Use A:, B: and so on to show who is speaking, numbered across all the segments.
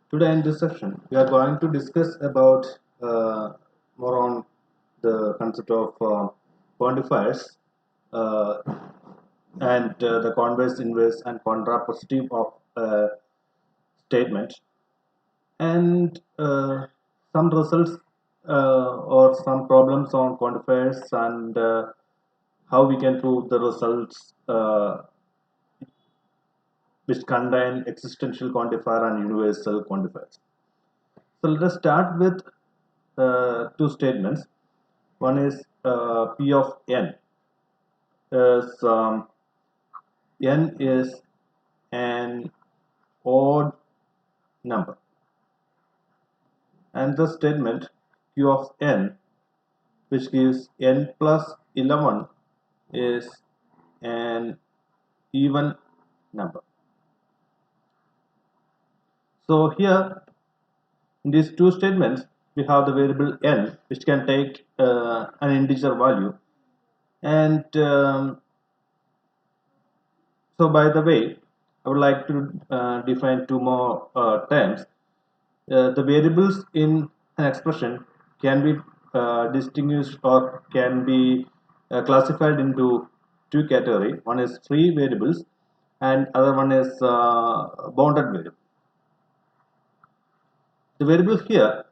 A: Today in this section, we are going to discuss about more on the concept of quantifiers uh, and the converse, inverse, and contrapositive of statement, and some results or some problems on quantifiers and how we can prove the results which contain existential quantifier and universal quantifiers. So let us start with two statements. One is P of n is n is an odd number, and the statement Q of n, which gives n plus 11, is an even number. So here in these two statements, we have the variable n, which can take an integer value, and so by the way, I would like to define two more terms. The variables in an expression can be distinguished or can be classified into two categories. One is free variables and other one is bounded variable. The variable here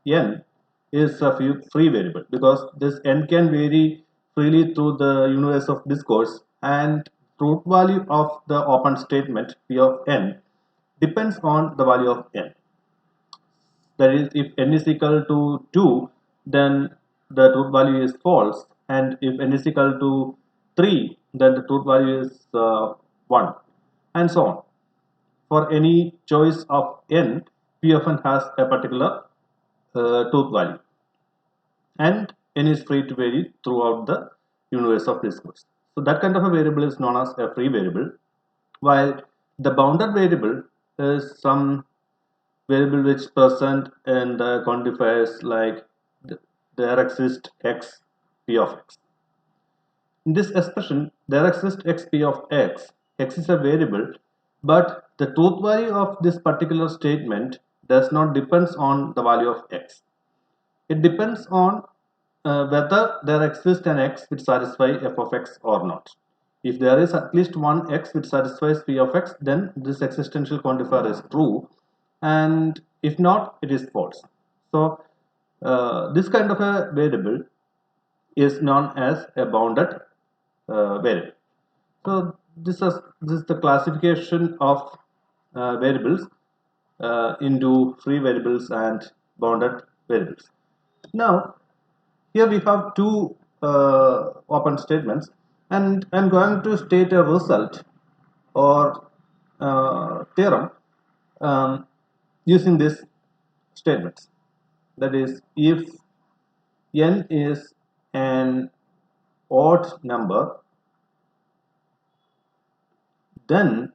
A: n is a free variable because this n can vary freely through the universe of discourse, and root value of the open statement p of n depends on the value of n. That is, if n is equal to 2, then the truth value is false, and if n is equal to 3, then the truth value is 1, and so on. For any choice of n, p of n has a particular truth value, and n is free to vary throughout the universe of discourse. So that kind of a variable is known as a free variable, while the bounded variable is some variable which present in the quantifiers like there exists x p of x. In this expression, there exists x p of x. X is a variable, but the truth value of this particular statement does not depends on the value of x. It depends on whether there exists an x which satisfies f of x or not. If there is at least one x which satisfies p of x, then this existential quantifier is true, and if not, it is false. So this kind of a variable is known as a bounded variable. So this is the classification of variables into free variables and bounded variables. Now here we have two open statements, and I'm going to state a result or theorem using these statements. That is, if n is an odd number, then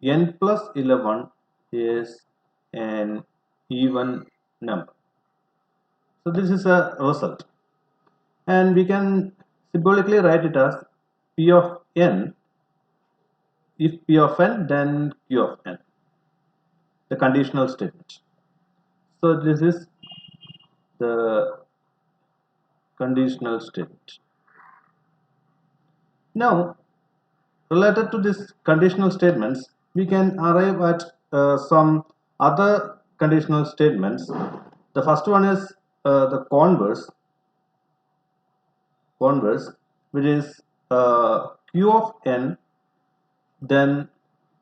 A: n plus 11 is an even number. So this is a result, and we can symbolically write it as p of n. If p of n, then q of n, the conditional statement. So this is the conditional statement. Now, related to this conditional statements, we can arrive at some other conditional statements. The first one is the converse, which is q of n, then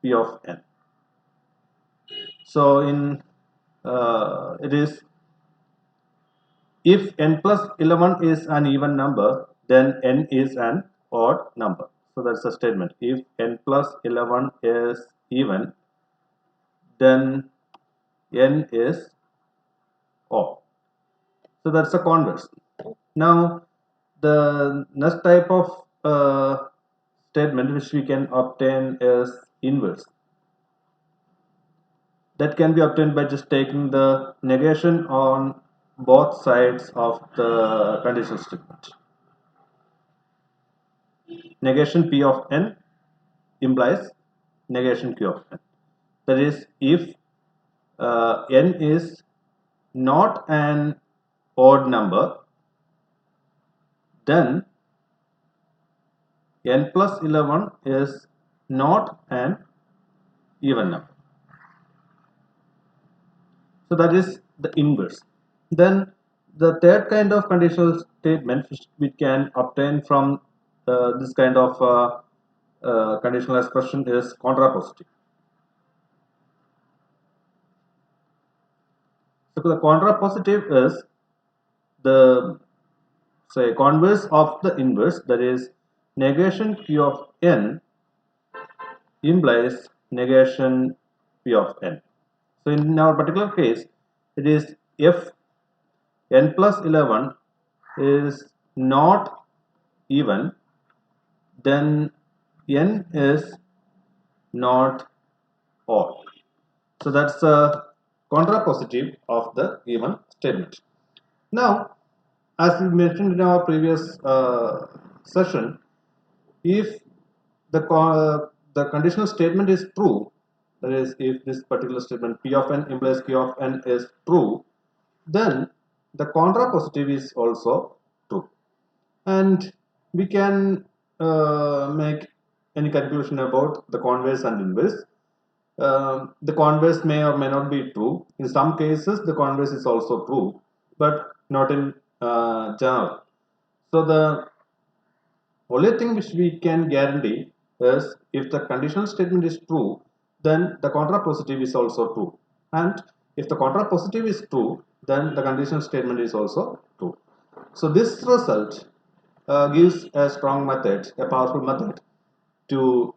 A: p of n. So in it is, if n plus 11 is an even number, then n is an odd number. So that's the statement. If n plus 11 is even, then n is odd. So that's the converse. Now, the next type of statement which we can obtain is inverse. That can be obtained by just taking the negation on both sides of the conditional statement. Negation p of n implies negation q of n. That is, if n is not an odd number, then n plus 11 is not an even number. So that is the inverse. Then the third kind of conditional statement which we can obtain from this kind of conditional expression is contrapositive. So the contrapositive is the say converse of the inverse, that is negation q of n implies negation p of n. So in our particular case, it is if n plus 11 is not even, then n is not odd. So that's the contrapositive of the given statement. Now, as we mentioned in our previous session, if the conditional statement is true, that is, if this particular statement P of n implies Q of n is true, then the contrapositive is also true, and we can make any conclusion about the converse and inverse. The converse may or may not be true. In some cases, the converse is also true, but not in general. So the only thing which we can guarantee is if the conditional statement is true, then the contrapositive is also true. And if the contrapositive is true, then the conditional statement is also true. So this result gives a strong method, a powerful method to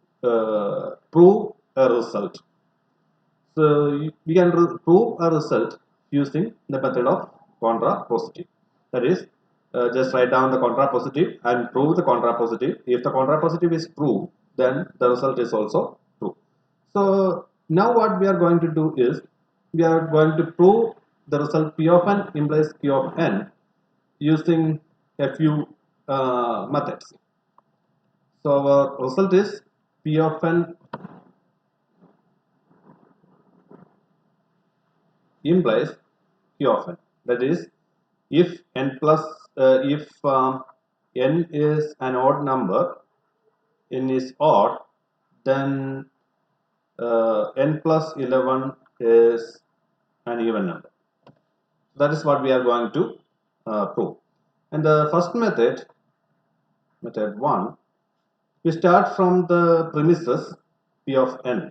A: prove a result. So we can prove a result using the method of contrapositive. That is, just write down the contrapositive and prove the contrapositive. If the contrapositive is true, then the result is also true. So now what we are going to do is, we are going to prove the result P of n implies Q of n using a few methods. So our result is P of n implies Q of n. That is, if n plus if n is an odd number, n is odd, then n plus 11 is an even number. That is what we are going to prove. And the first method, method 1, we start from the premises P of n.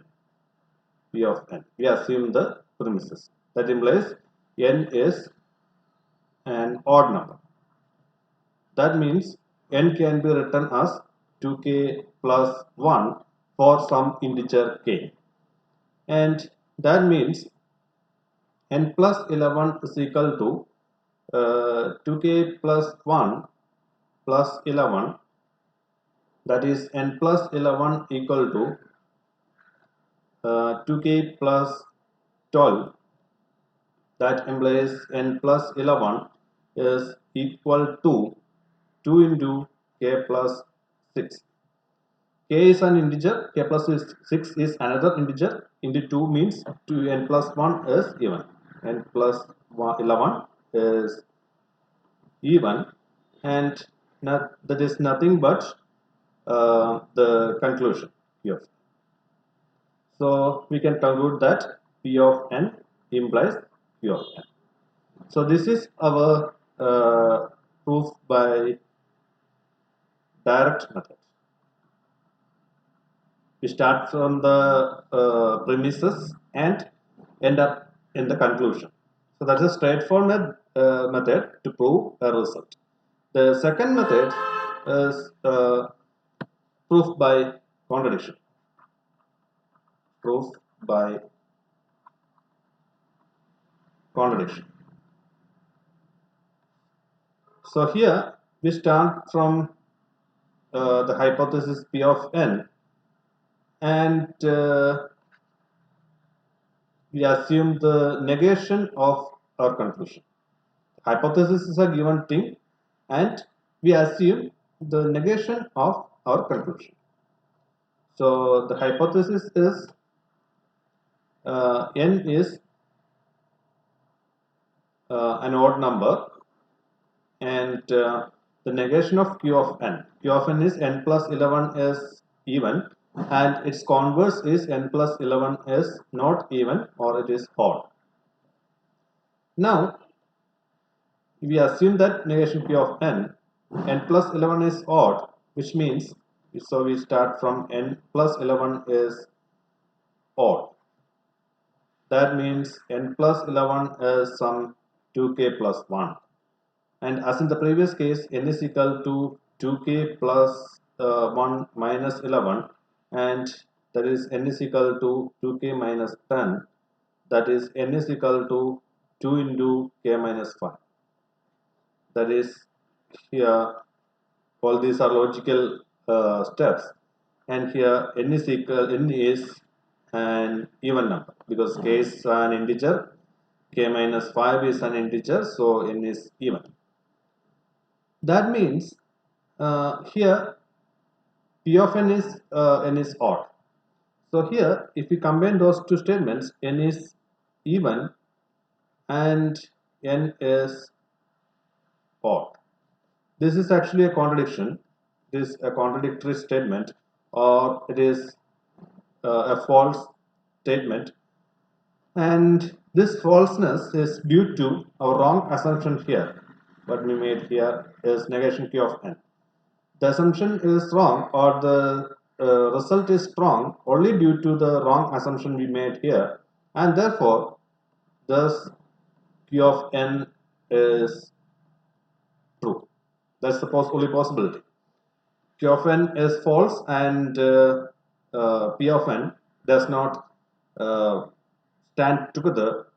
A: P of n. We assume the premises. That implies n is an odd number. That means n can be written as 2k plus 1 for some integer k. And that means n plus 11 is equal to 2k plus 1 plus 11, that is n plus 11 equal to 2k plus 12, that implies n plus 11 is equal to 2 into k plus 6. K is an integer, k plus 6 is another integer, into 2 means 2, n plus 1 is even, n plus 11 is even, and that is nothing but the conclusion here. So we can conclude that P of n implies Q of n. So this is our proof by direct method. We start from the premises and end up in the conclusion. So that's a straightforward method to prove a result. The second method is proof by contradiction. Proof by contradiction. So here we start from the hypothesis P of n, and we assume the negation of our conclusion. Hypothesis is a given thing, and we assume the negation of our conclusion. So the hypothesis is n is an odd number, and the negation of q of n. Q of n is n plus 11 is even, and its converse is n plus 11 is not even or it is odd. Now, we assume that negation q of n plus 11 is odd, which means, so we start from n plus 11 is odd. That means n plus 11 is some 2k plus 1. And as in the previous case, n is equal to 2k plus 1 minus 11, and that is n is equal to 2k minus 10, that is n is equal to 2 into k minus 5. That is, here all these are logical steps, and here n is an even number because k is an integer, k minus 5 is an integer, so n is even. That means here p of n is odd. So here, if we combine those two statements, n is even and n is odd. This is actually a contradiction. This is a contradictory statement, or it is a false statement. And this falseness is due to our wrong assumption here. What we made here is negation q of n. The assumption is wrong, or the result is wrong only due to the wrong assumption we made here, and therefore thus q of n is true. That's the only possibility. Q of n is false, and p of n does not stand together.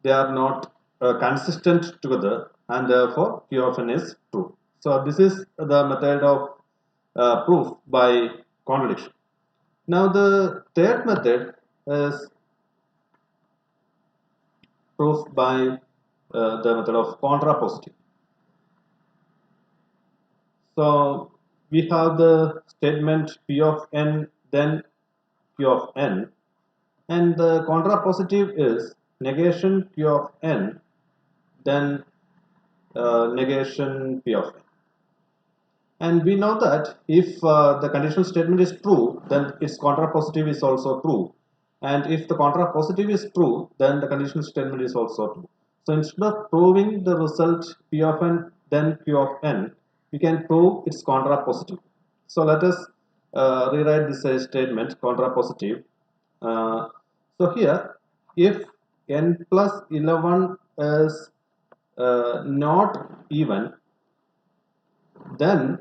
A: They are not consistent together, and therefore q of n is true. So this is the method of proof by contradiction. Now the third method is proof by the method of contrapositive. So we have the statement p of n, then q of n, and the contrapositive is negation q of n, then negation p of n. And we know that if the conditional statement is true, then its contrapositive is also true. And if the contrapositive is true, then the conditional statement is also true. So instead of proving the result p of n, then q of n, we can prove its contrapositive. So let us rewrite this statement contrapositive. So here, if n plus 11 is not even, then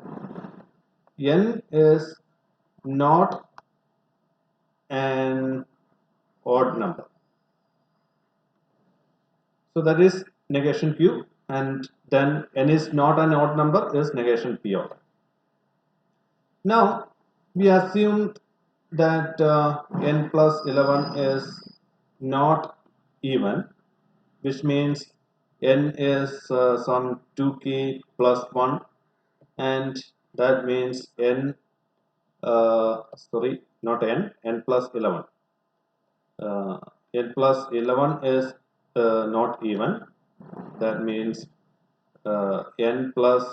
A: n is not an odd number. So that is negation q, and then n is not an odd number is negation p of n. Now we assumed that n plus 11 is not even, which means n is some 2k plus 1, and that means n sorry, not n plus 11. N plus 11 is not even. That means n plus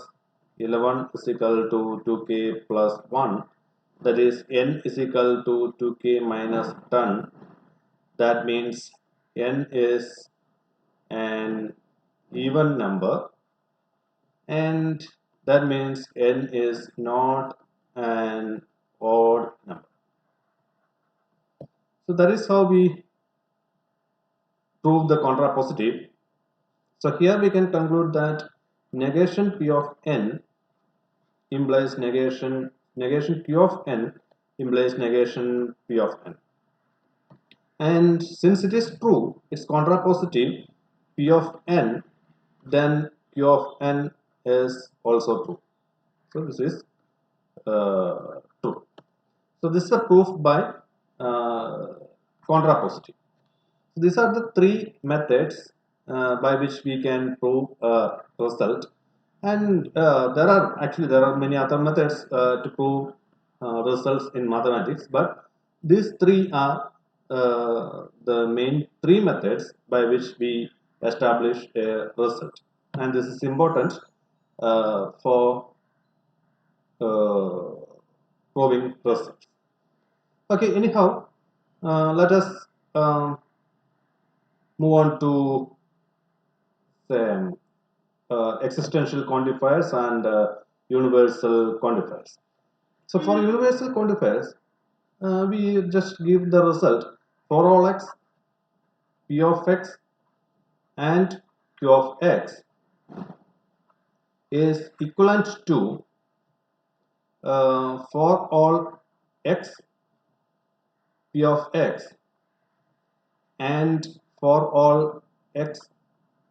A: 11 is equal to 2k plus 1. That is n is equal to 2k minus 10. That means n is an even number, and that means n is not an odd number. So that is how we prove the contrapositive. So here we can conclude that negation p of n implies negation q of n implies negation p of n. And since it is true, it's contrapositive p of n, then q of n is also true. So this is true. So this is a proof by contrapositive. So these are the three methods by which we can prove a result, and there are many other methods to prove results in mathematics, but these three are the main three methods by which we establish a result. And this is important for uh, proving results. Okay, anyhow, let us move on to say existential quantifiers and universal quantifiers. So for universal quantifiers, we just give the result for all x, p of x, and q of x is equivalent to for all x, p of x, and for all x,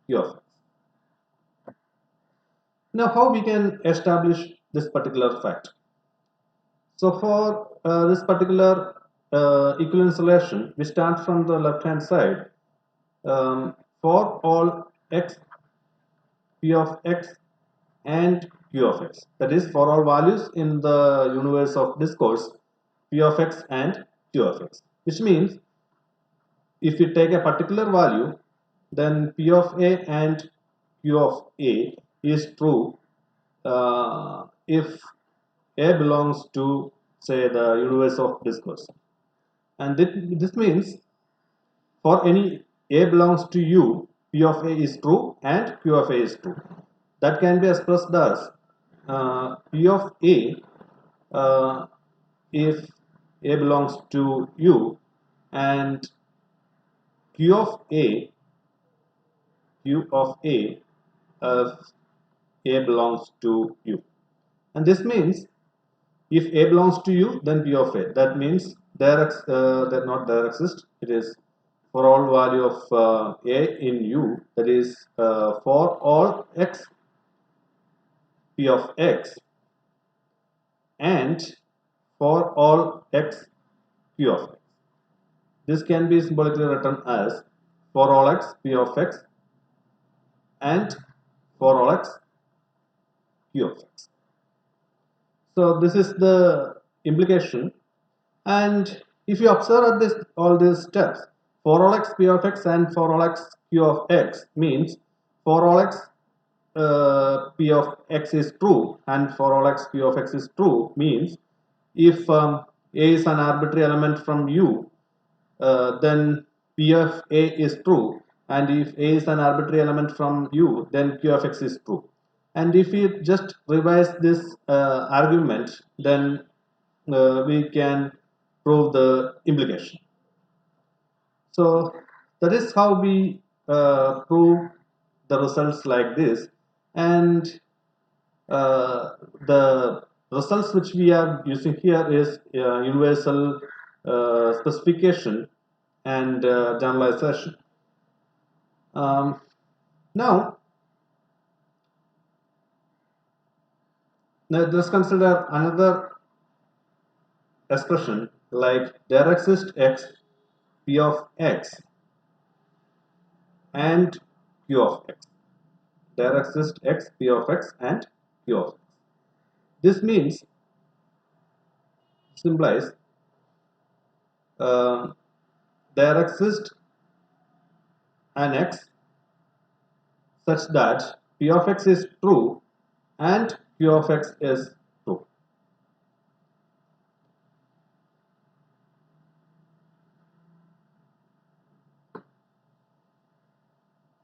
A: q of x. Now, how we can establish this particular fact? So for this particular equivalence relation, we start from the left hand side. For all x, p of x, and q of x. That is for all values in the universe of discourse, p of x and q of x. Which means if we take a particular value, then p of a and q of a is true if a belongs to, say, the universe of discourse. And this means for any a belongs to u, p of a is true and q of a is true. That can be expressed as p of a if a belongs to u, and q of a if a belongs to u. And this means if a belongs to u, then p of a. That means that not there exists. It is for all value of a in u. That is for all x, p of x, and for all x, q of x. This can be symbolically written as for all x, p of x, and for all x, q of x. So this is the implication. And if you observe this all these steps, for all x, p of x, and for all x, q of x means for all x, p of x is true, and for all x, q of x is true means if a is an arbitrary element from u, then p of a is true, and if a is an arbitrary element from u, then q of x is true. And if we just revise this argument, then we can prove the implication. So that is how we prove the results like this. And the results which we are using here is universal specification and generalization. Now, let's consider another expression like there exists x, p of x, and q of x. There exists x, p of x, and q of x. This means, this implies uh, there exists an x such that p of x is true and q of x is true.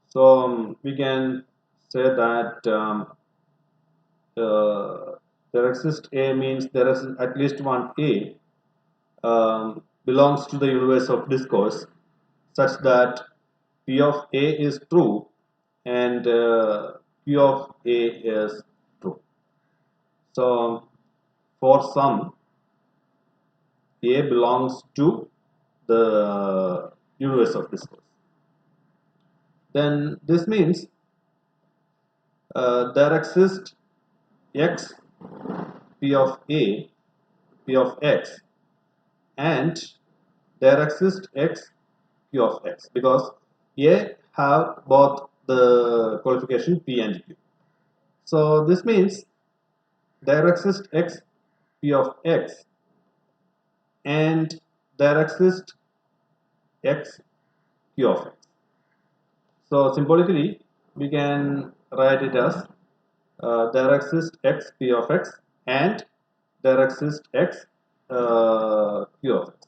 A: So we can say that there exists a means there is at least one a belongs to the universe of discourse such that p of a is true and q of a is true. So for some a belongs to the universe of discourse, then this means there exists x, p of a, p of x, and there exists x, q of x, because a have both the qualification p and q. So this means there exists x, p of x, and there exists x, q of x. So symbolically, we can write it as there exists x p of x and there exists x q of x.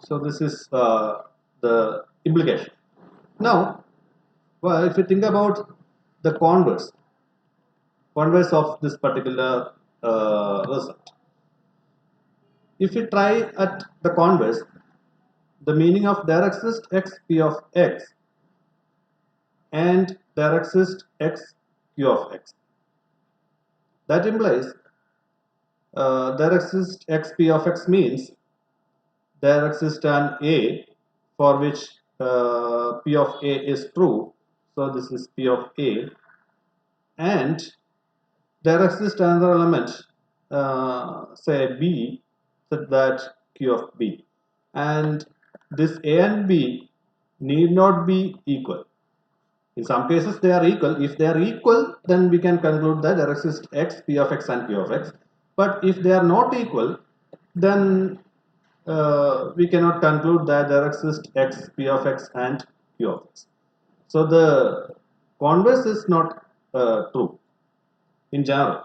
A: So this is the implication. Now, well, if you think about the converse of this particular result, if we try at the converse, the meaning of there exists x p of x and there exists x q of x. That implies there exists x p of x means there exists an a for which p of a is true. So this is p of a, and there exists another element, say b, such that q of b, and this a and b need not be equal. In some cases they are equal. If they are equal, then we can conclude that there exists x, p of x and q of x. But if they are not equal, then we cannot conclude that there exists x, p of x and q of x. So the converse is not true in general.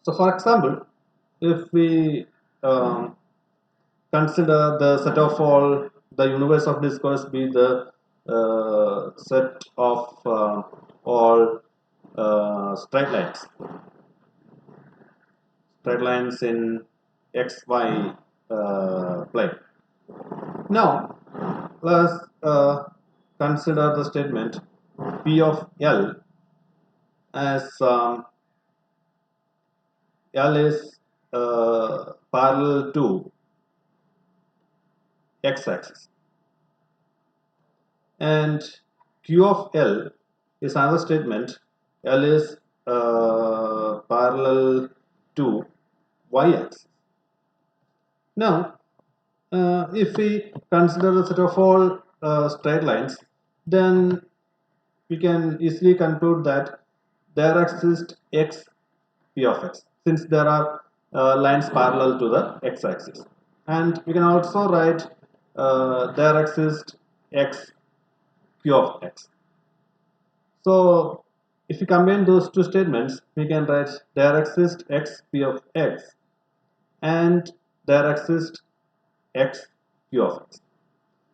A: So for example, if we consider the set of all the universe of discourse be the set of all straight lines in xy plane. Now let's consider the statement p of L as L is parallel to x-axis, and q of L is another statement. L is parallel to y-axis. Now, if we consider the set of all straight lines, then we can easily conclude that there exists x p of x, since there are lines parallel to the x-axis, and we can also write there exists x q of x. So if we combine those two statements, we can write there exists x p of x and there exists x q of x.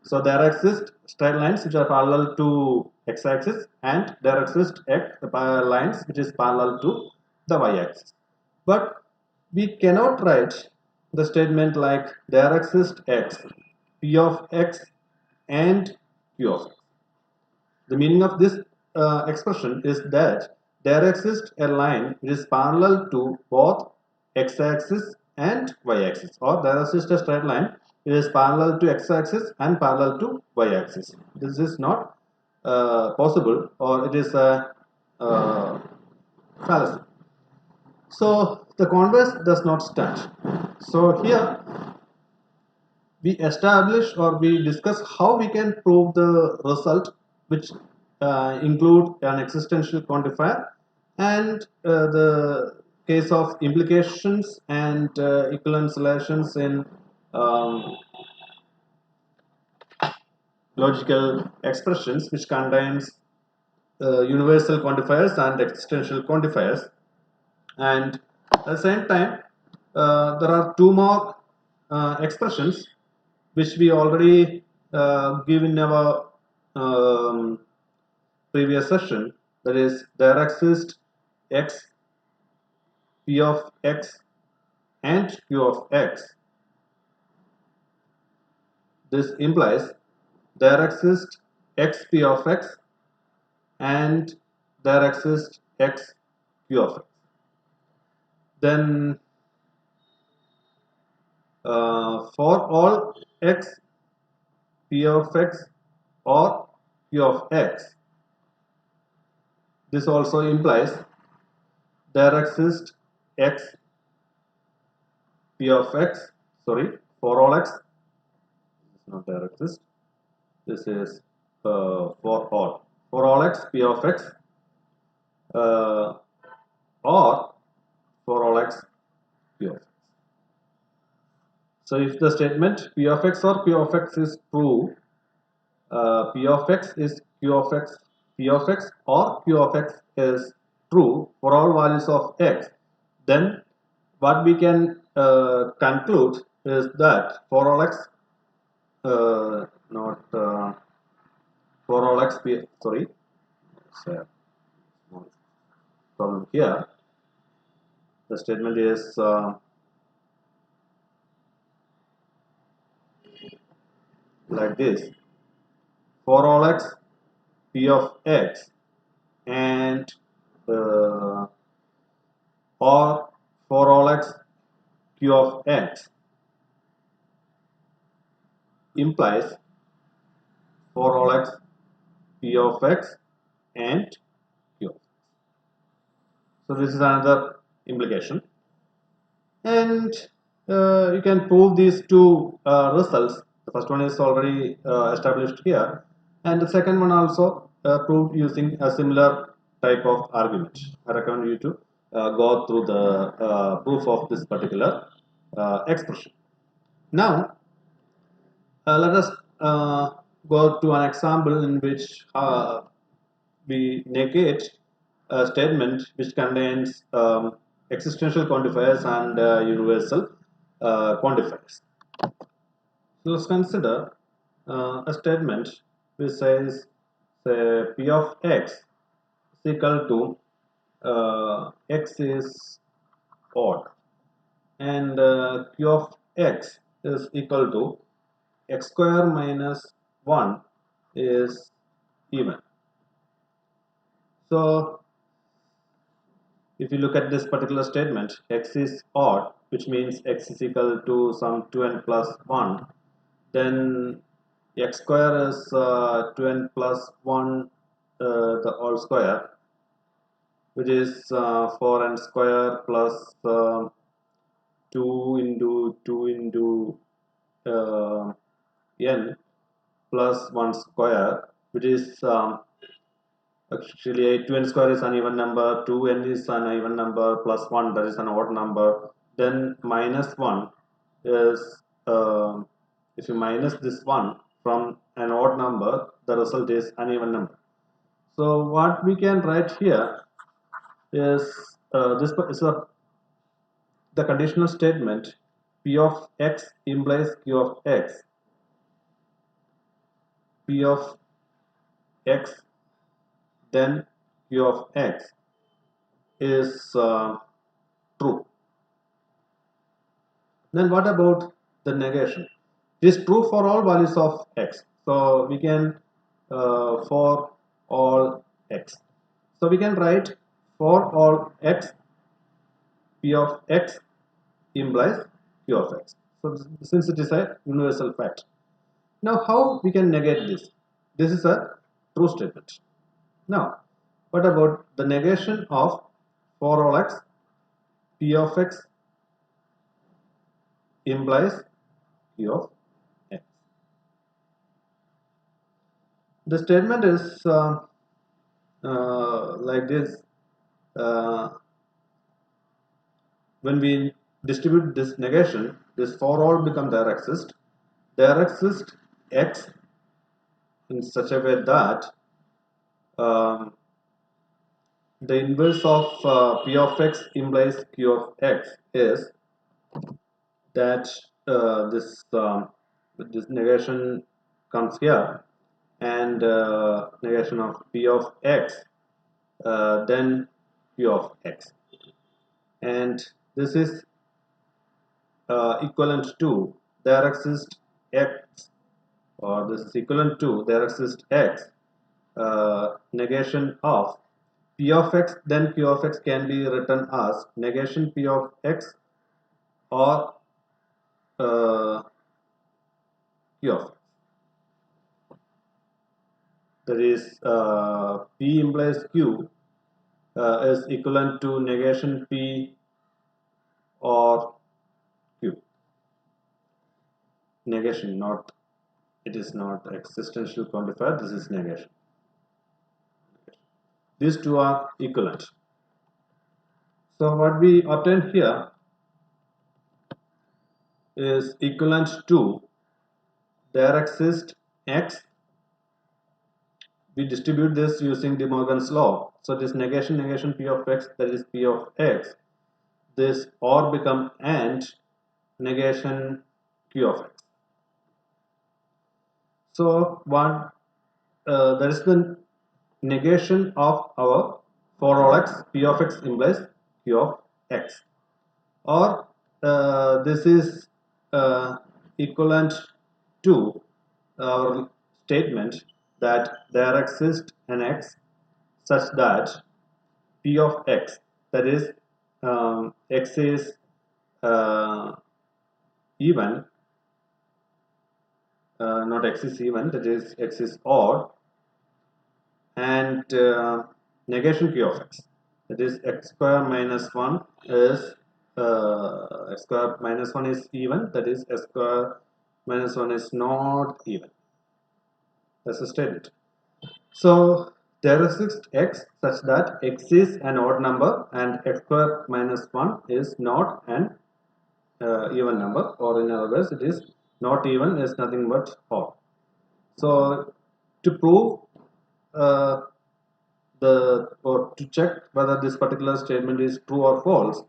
A: So there exist straight lines which are parallel to x-axis, and there exist x lines which is parallel to the y-axis. But we cannot write the statement like there exists x, p of x and q of x. The meaning of this expression is that there exists a line which is parallel to both x-axis and y-axis, or there exists a straight line which is parallel to x-axis and parallel to y-axis. This is not possible, or it is a fallacy. So the converse does not stand. So here we establish or we discuss how we can prove the result, which include an existential quantifier and the case of implications and equivalence relations in logical expressions, which contains universal quantifiers and existential quantifiers. And at the same time, there are two more expressions which we already give in our previous session. That is, there exists x, p of x and q of x. This implies there exists x p of x and there exists x q of x. Then for all x p of x or q of x, this also implies there exists x p of x, sorry, for all x, not there exists, this is for all x p of x or for all x p of x. So if the statement p of x or q of x is true, P of x is Q of x, P of x or Q of x is true for all values of x, then what we can conclude is that for all x, not for all x, sorry, problem here. The statement is like this: for all x, P of x and or for all x, Q of x implies for all x, P of x and Q of x. So this is another implication, and you can prove these two results. The first one is already established here, and the second one also proved using a similar type of argument. I recommend you to go through the proof of this particular expression. Now let us go to an example in which we negate a statement which contains existential quantifiers and universal quantifiers. So let's consider a statement which says, say, P of x is equal to x is odd and Q of x is equal to x square minus 1 is even. So if you look at this particular statement, x is odd, which means x is equal to some 2n plus 1, then x square is 2n plus 1 the whole square, which is 4n square plus 2 into 2 into n plus 1 square, which is actually 2n square is an even number, 2n is an even number, plus 1 that is an odd number, then minus 1 is if you minus this 1 from an odd number, the result is an even number. So what we can write here is this is the conditional statement P of x implies Q of x. P of x then Q of x is true. Then what about the negation? It is true for all values of x. So we can for all x. So we can write for all x, P of x implies Q of x. So since it is a universal fact. Now how we can negate this? This is a true statement. Now what about the negation of for all x, P of x implies Q of x? The statement is like this. When we distribute this negation, this for all become there exist. There exist x in such a way that the inverse of P of x implies Q of x is that this negation comes here, and negation of P of x then Q of x, and this is equivalent to there exists x, or this is equivalent to there exists x negation of P of x then Q of x can be written as negation P of x or Q of x. That is P implies Q is equivalent to negation P or Q. Negation, not, it is not existential quantifier, this is negation. These two are equivalent. So what we obtain here is equivalent to there exists x we distribute this using De Morgan's law. So this negation P of x, that is P of x, this or become and negation Q of x. So what that is the negation of our for all x, P of x implies Q of x, or this is equivalent to our statement that there exists an x such that P of x, that is x is uh, even, not x is even, that is x is odd, and negation Q of x, that is x square minus 1 is x square minus 1 is even, that is x square minus 1 is not even. That's a statement. So there exists x such that x is an odd number and x square minus 1 is not an even number, or in other words, it is not even is nothing but odd. So to prove or to check whether this particular statement is true or false,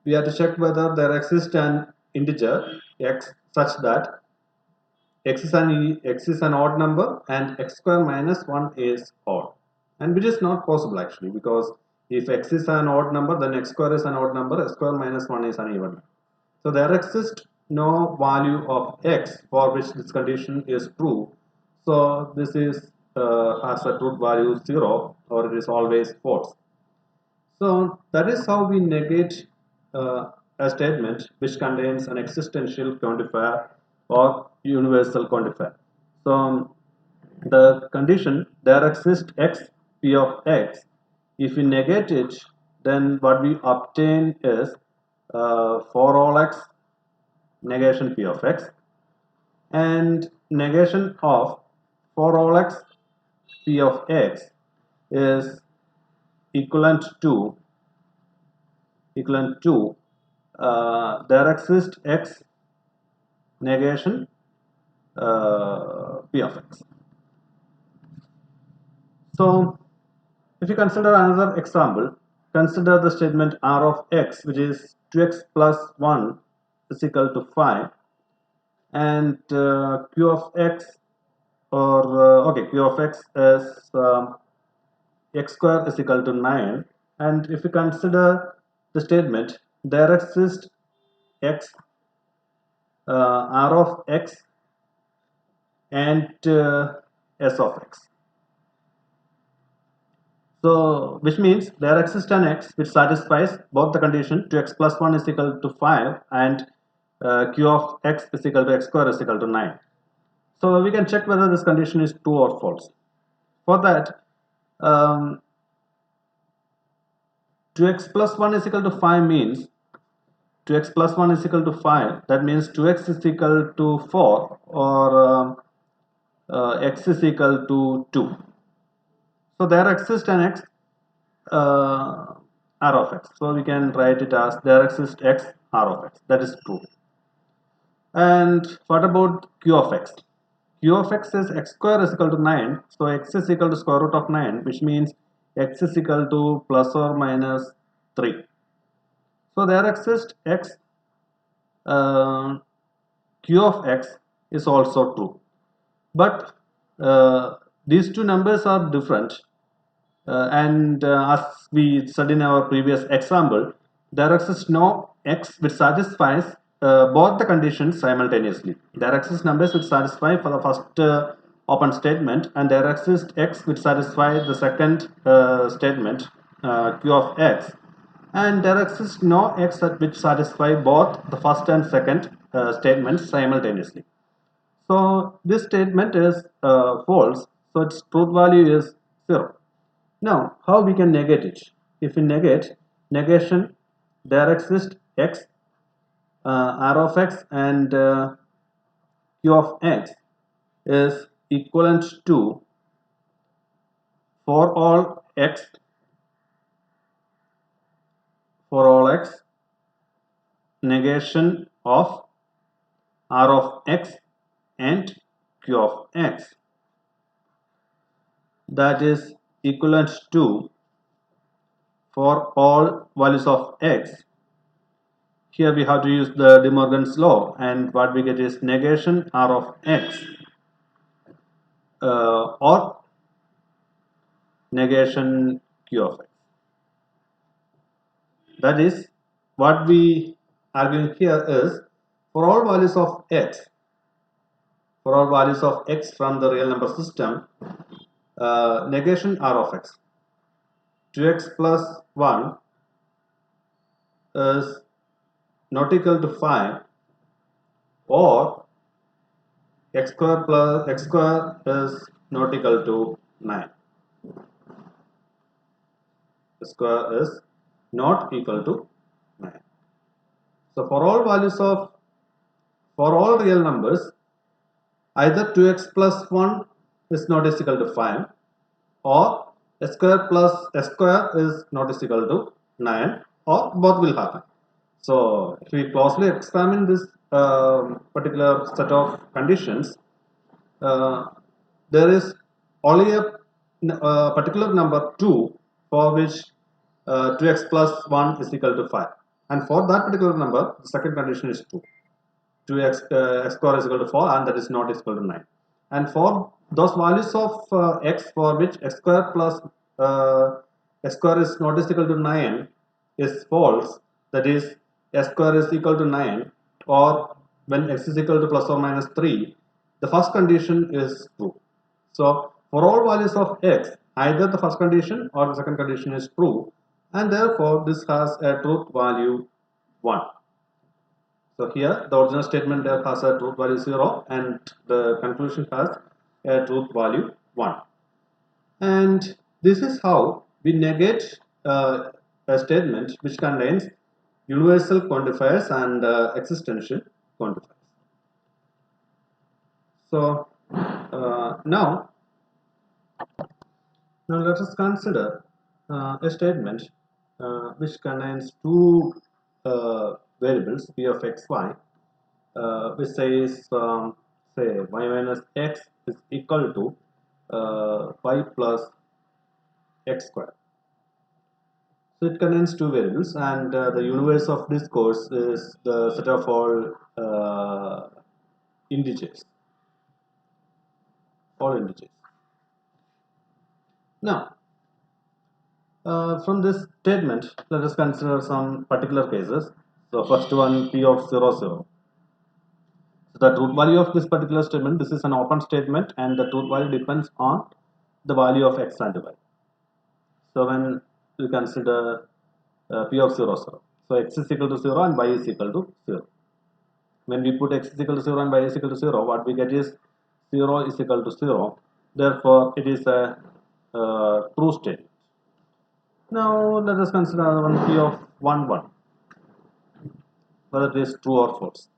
A: we have to check whether there exists an integer x such that x is an odd number and x square minus 1 is odd, and which is not possible actually, because if x is an odd number, then x square is an odd number, x square minus 1 is an even number. So there exists no value of x for which this condition is true. So this is has a truth value 0, or it is always false. So that is how we negate a statement which contains an existential quantifier or universal quantifier. So the condition there exists x p of x. If we negate it, then what we obtain is for all x negation p of x, and negation of for all x p of x is equivalent to there exists x negation p of x. So if you consider another example, consider the statement r of x, which is 2x plus 1 is equal to 5, and q of x, or q of x is x square is equal to 9, and if you consider the statement there exists x r of x and s of x. So which means there exists an x which satisfies both the condition 2x plus 1 is equal to 5 and q of x is equal to x square is equal to 9. So we can check whether this condition is true or false. For that, 2x plus 1 is equal to 5 means 2x plus 1 is equal to 5. That means 2x is equal to 4, or x is equal to 2. So there exists an x r of x. So we can write it as there exists x r of x. That is true. And what about q of x? Q of x is x square is equal to 9. So x is equal to square root of 9, which means x is equal to plus or minus 3. So there exists x uh, q of x is also true. But these two numbers are different. And as we studied in our previous example, there exists no x which satisfies both the conditions simultaneously. There exist numbers which satisfy for the first open statement, and there exists x which satisfies the second statement q of x, and there exists no x which satisfy both the first and second statements simultaneously. So this statement is false, so its truth value is 0. Now, how we can negate it? If we negate negation, there exists x, r of x, and q of x is equivalent to for all x, negation of r of x and q of x. that is equivalent to for all values of x. Here we have to use the De Morgan's law, and what we get is negation R of x or negation Q of x. That is, what we arguing here is for all values of x, from the real number system, negation R of x, 2x plus 1 is not equal to 5, or x square is not equal to 9. X square is not equal to 9. So for all real numbers, either 2x plus 1 is not equal to 5, or x square plus x square is not equal to 9, or both will happen. So if we closely examine this particular set of conditions, uh, there is only a particular number 2 for which 2x plus 1 is equal to 5, and for that particular number the second condition is 2. 2x x square is equal to 4, and that is not equal to 9. And for those values of x for which x square plus x square is not equal to 9 is false, that is x square is equal to 9, or when x is equal to plus or minus 3, the first condition is true. So for all values of x, either the first condition or the second condition is true, and therefore this has a truth value 1. So here the original statement has a truth value 0, and the conclusion has a truth value 1. And this is how we negate a statement which contains universal quantifiers and existential quantifiers. So now let us consider a statement which contains two variables p of x, y, which says say y minus x is equal to y plus x square. So it contains two variables, and the universe of discourse is the set of all integers, all integers. Now, from this statement, let us consider some particular cases. So first one, p of 0, 0. So the truth value of this particular statement, this is an open statement, and the truth value depends on the value of x and y. So when you consider p of 0, 0, so x is equal to 0 and y is equal to 0. When we put x is equal to 0 and y is equal to 0, what we get is 0 is equal to 0. Therefore, it is a true statement. Now, let us consider one p of 1, 1, whether it is true or false.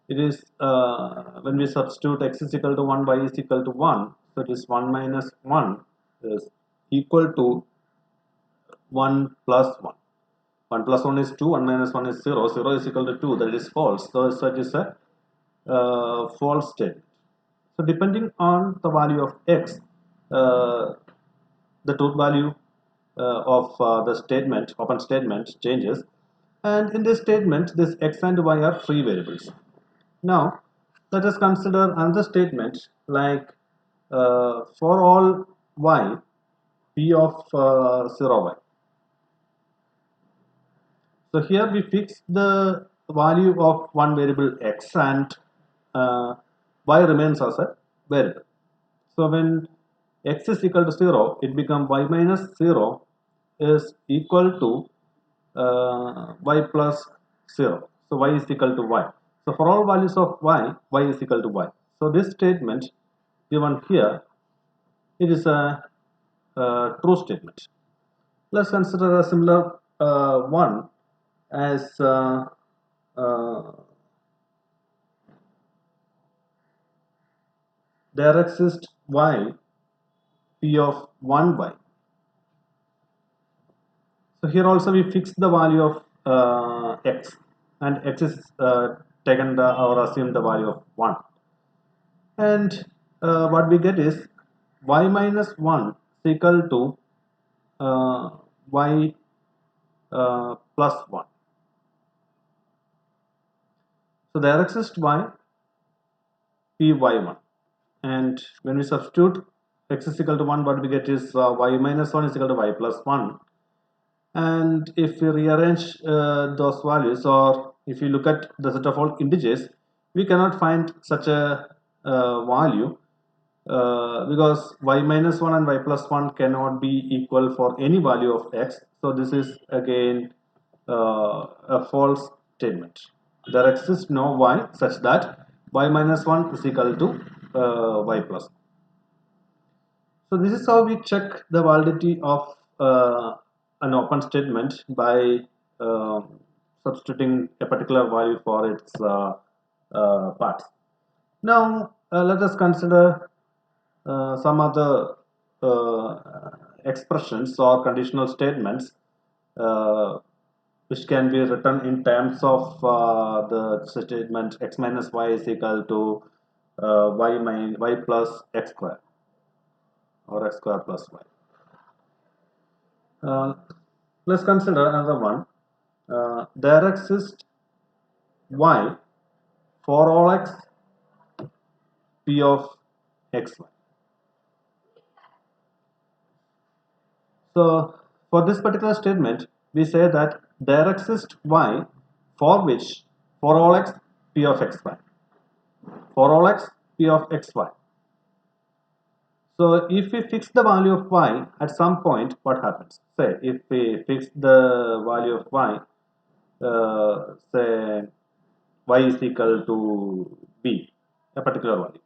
A: It is when we substitute x is equal to 1, y is equal to 1, so it is 1 minus 1 is equal to 1 plus 1. 1 plus 1 is 2, 1 minus 1 is 0, 0 is equal to 2, that is false. So it is a false statement. So depending on the value of x, the truth value of the statement, open statement, changes. And in this statement, this x and y are free variables. Now, let us consider another statement like for all y, p of 0y. So here we fix the value of one variable x, and y remains as a variable. So when x is equal to 0, it becomes y minus 0 is equal to y plus 0. So y is equal to y. So for all values of y, y is equal to y. So this statement given here, it is a true statement. Let's consider a similar one as there exists y p of 1y. So here also we fix the value of x, and x is taken or assumed the value of 1, and what we get is y minus 1 is equal to y plus 1. So there exists y p y1, and when we substitute x is equal to 1, what we get is y minus 1 is equal to y plus 1. And if we rearrange those values, or if you look at the set of all integers, we cannot find such a value because y minus 1 and y plus 1 cannot be equal for any value of x. So this is again a false statement. There exists no y such that y minus 1 is equal to y plus 1. So this is how we check the validity of an open statement by uh, substituting a particular value for its parts. Now let us consider some other expressions or conditional statements uh, which can be written in terms of the statement x minus y is equal to y plus x square or x square plus y. Uh, let's consider another one. There exists y for all x p of xy. So for this particular statement, we say that there exists y for which for all x p of xy. For all x p of xy. So if we fix the value of y at some point, what happens? Say if we fix the value of y, say y is equal to b, a particular value,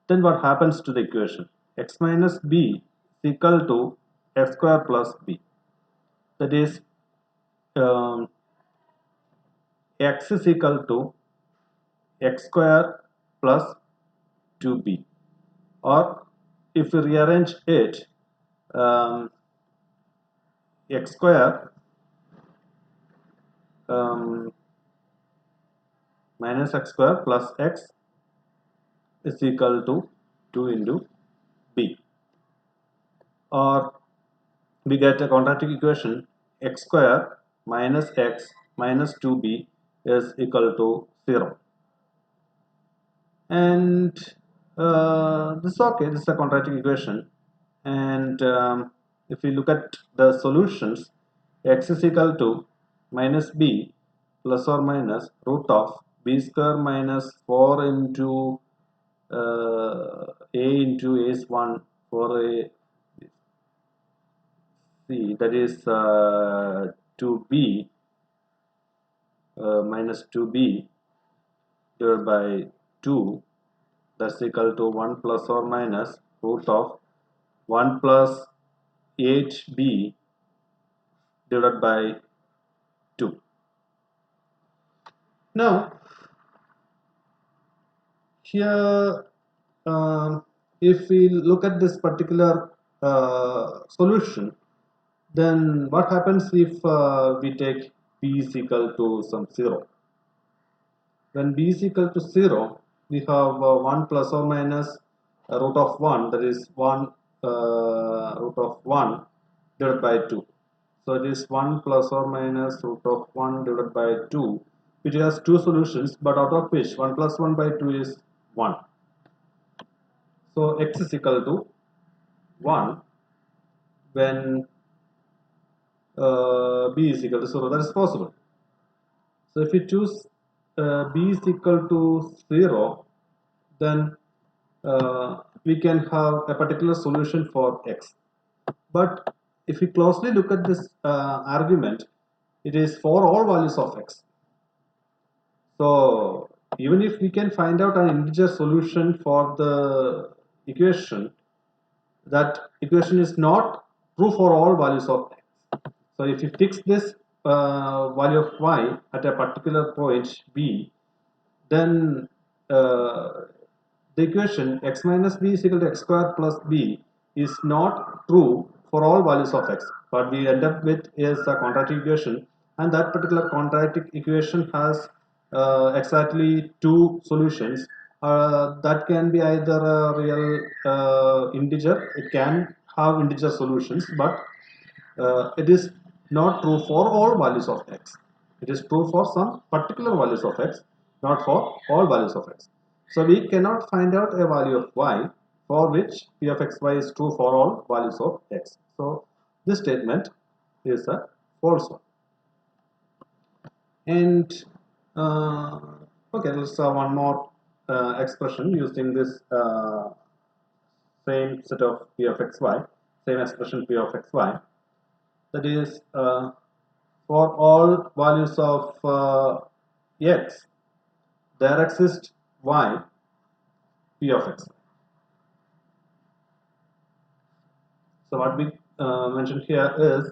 A: then what happens to the equation? X minus b is equal to x square plus b. That is, um, x is equal to x square plus 2b. Or if we rearrange it, x square um, minus x square plus x is equal to 2 into b. Or we get a quadratic equation x square minus x minus 2b is equal to 0. And this is okay, this is a quadratic equation. And if we look at the solutions, x is equal to minus b plus or minus root of b square minus 4 into a into a is 1 for a c, that is 2b minus 2b divided by 2, that's equal to 1 plus or minus root of 1 plus 8b divided by 2. Now here if we look at this particular solution, then what happens if we take b is equal to some 0? When b is equal to 0, we have 1 plus or minus root of 1, that is 1 root of 1 divided by 2. So it is 1 plus or minus root of 1 divided by 2, which has two solutions, but out of which 1 plus 1 by 2 is 1. So x is equal to 1 when b is equal to 0. That is possible. So if we choose b is equal to 0, then we can have a particular solution for x. But if we closely look at this argument, it is for all values of x. So even if we can find out an integer solution for the equation, that equation is not true for all values of x. So if you fix this value of y at a particular point b, then the equation x minus b is equal to x square plus b is not true for all values of x. What we end up with is a quadratic equation, and that particular quadratic equation has exactly two solutions, that can be either a real integer. It can have integer solutions, but it is not true for all values of x. It is true for some particular values of x, not for all values of x. So we cannot find out a value of y for which p of xy is true for all values of x. So this statement is a false one. And okay, let's have one more expression using this same set of p of xy, same expression p of xy. That is, for all values of x, there exists y p of x. So what we mentioned here is,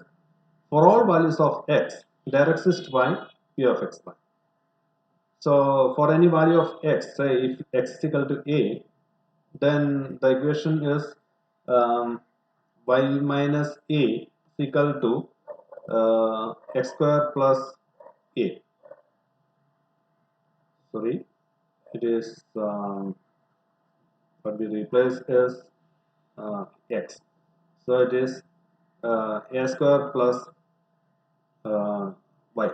A: for all values of x, there exists y p of xy. So for any value of x, say if x is equal to a, then the equation is y minus a is equal to x square plus a. Sorry, it is what we replace is x. So it is a square plus y.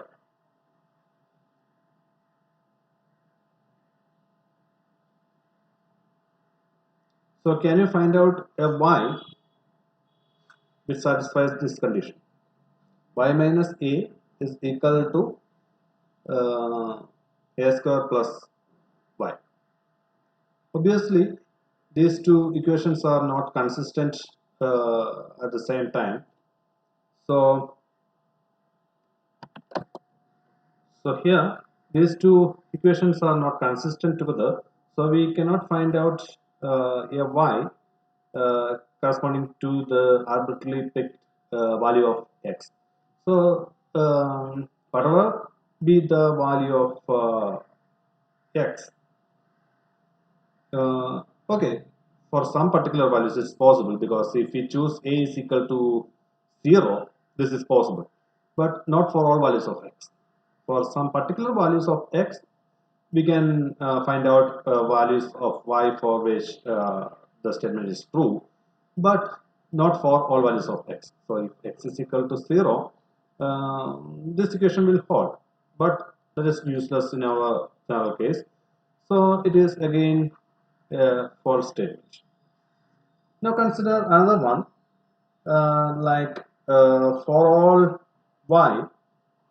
A: So can you find out a y which satisfies this condition? Y minus a is equal to a square plus y. Obviously, these two equations are not consistent at the same time. So, so here these two equations are not consistent together. So we cannot find out a y corresponding to the arbitrarily picked value of x. So whatever be the value of x, okay, for some particular values it's possible, because if we choose a is equal to 0, this is possible, but not for all values of x. For some particular values of x, we can find out values of y for which the statement is true, but not for all values of x. So if x is equal to 0, this equation will hold, but that is useless in our case. So it is again a false statement. Now consider another one, like for all y,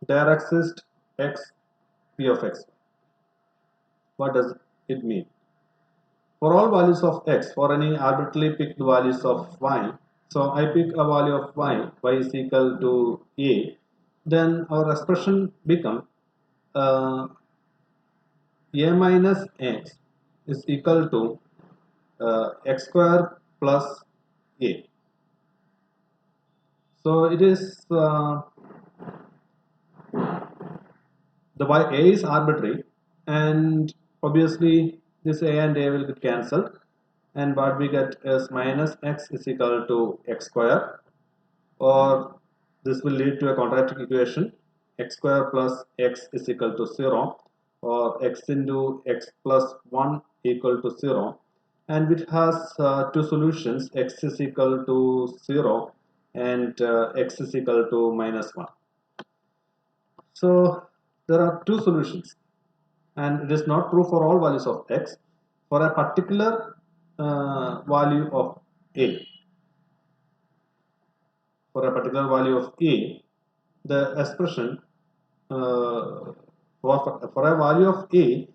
A: there exists x p of x. What does it mean? For all values of x, for any arbitrarily picked values of y, so I pick a value of y is equal to a, then our expression becomes uh, a minus x is equal to x square plus a. So it is the y a is arbitrary, and obviously this a and a will get cancelled, and what we get is minus x is equal to x square, or this will lead to a quadratic equation, x square plus x is equal to 0, or x into x plus 1 equal to 0, and it has two solutions, x is equal to 0 and x is equal to minus 1. So there are two solutions, and it is not true for all values of x. For a particular value of a, for a particular value of a, the expression for a value of a,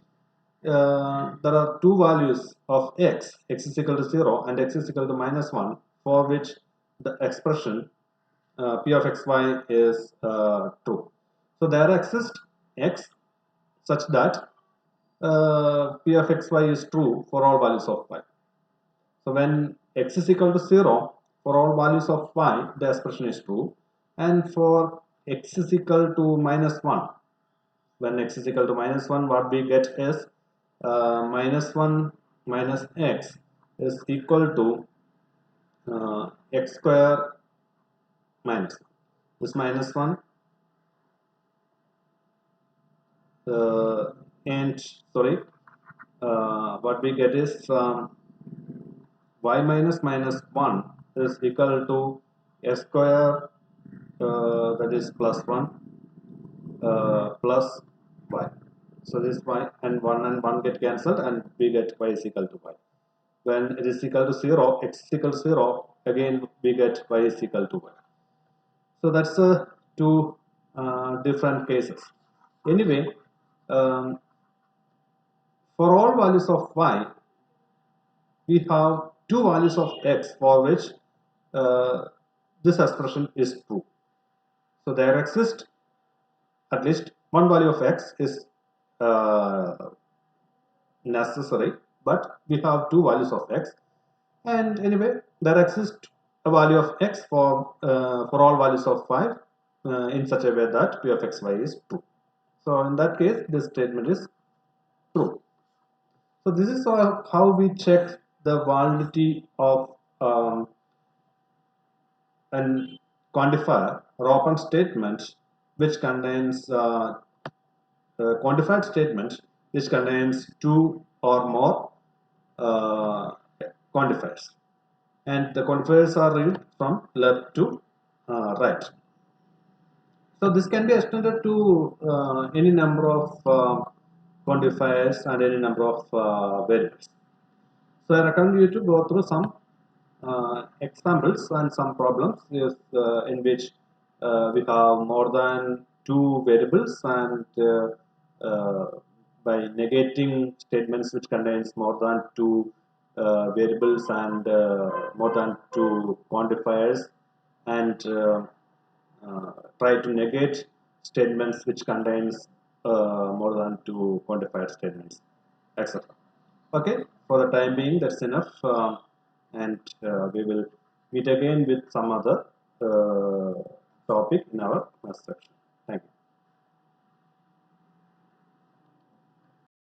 A: there are two values of x is equal to 0 and x is equal to minus 1, for which the expression p of xy is true. So there exists x such that p of xy is true for all values of y. So when x is equal to 0, for all values of y, the expression is true, and for x is equal to minus 1, when x is equal to minus 1, what we get is minus 1 minus x is equal to x square minus this minus 1 and sorry, what we get is y minus minus 1 is equal to s square, that is plus 1 plus y. So this y and 1 get cancelled and we get y is equal to y. When it is equal to 0, x is equal to 0, again we get y is equal to y. So that's two different cases. Anyway, for all values of y, we have two values of x for which uh, this expression is true. So there exists at least one value of x is uh, necessary, but we have two values of x, and anyway there exists a value of x for all values of 5 in such a way that p of xy is true. So in that case this statement is true. So this is how we check the validity of an quantifier or open statement which contains quantified statement which contains two or more uh, quantifiers, and the quantifiers are read from left to right. So this can be extended to any number of quantifiers and any number of variables. So I recommend you to go through some examples and some problems in which we have more than two variables, and by negating statements which contains more than two variables and more than two quantifiers, and try to negate statements which contains more than two quantified statements, etc. Okay, for the time being that's enough, and we will meet again with some other topic in our next section. Thank you.